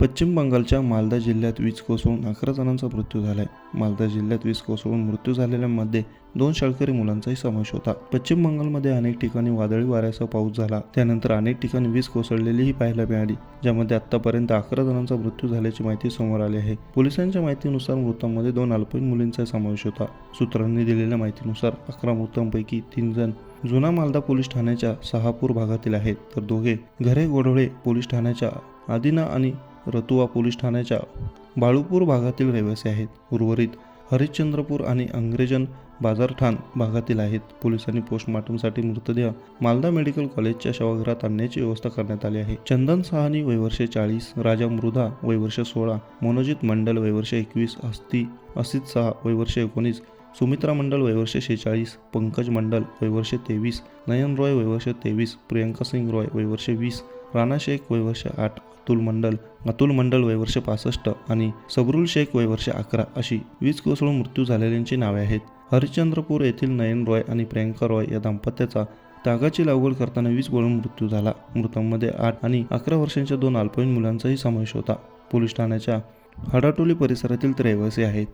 पश्चिम बंगालच्या मालदा जिल्ह्यात वीज कोसळून 11 जणांचा मृत्यू झालाय. मालदा जिल्ह्यात वीज कोसळून मृत्यू झालेल्यांमध्ये 2 शाळकरी मुलांचाही समावेश होता. पश्चिम बंगालमध्ये अनेक ठिकाणी वादळी वाऱ्यासह पाऊस झाला. त्यानंतर अनेक ठिकाणी वीज कोसळलेलीही पाहायला मिळाली, ज्यामध्ये आतापर्यंत 11 जणांचा मृत्यू झाल्याची माहिती समोर आली आहे. पोलिसांच्या माहितीनुसार मृतांमध्ये 2 अल्पवयीन मुलींचा समावेश होता. सूत्रांनी दिलेल्या माहितीनुसार 11 मृतांपैकी 3 जण जुना मालदा पोलीस ठाण्याच्या शहापूर भागातील आहेत, तर दोघे घरे-गोढोळे पोलीस ठाण्याच्या आदिना आणि रतुआ पोलीस ठाण्याच्या बाळूपूर भागातील रहिवासी आहेत. उर्वरित हरिश्चंद्रपूर आणि अंग्रेजन बाजारठाण भागातील आहेत. पोलिसांनी पोस्टमॉर्टमसाठी मृतदेह मालदा मेडिकल कॉलेजच्या शवगृहात आणण्याची व्यवस्था करण्यात आली आहे. चंदन साहनी वय वर्ष 40, राजा मृधा वय वर्ष 16, मनोजित मंडल वय वर्ष 21, असित शाह वय वर्ष 19, सुमित्रा मंडल वय वर्ष 46, पंकज मंडल वय वर्ष 23, नयन रॉय वय वर्ष 23, प्रियंका सिंग रॉय वय वर्ष 20, राणा शेख वय वर्ष 8, अतुल मंडल वय वर्ष 65 आणि सबरुल शेख वय वर्ष 11 अशी वीज कोसळून मृत्यू झालेल्यांची नावे आहेत. हरिश्चंद्रपूर येथील नयन रॉय आणि प्रियंका रॉय या दाम्पत्याचा तागाची लागवड करताना वीज पडून मृत्यू झाला. मृतांमध्ये 8 आणि 11 वर्षांच्या 2 अल्पवयीन मुलांचाही समावेश होता. पोलीस ठाण्याच्या हडाटोली परिसरातील ते रहिवासी आहेत.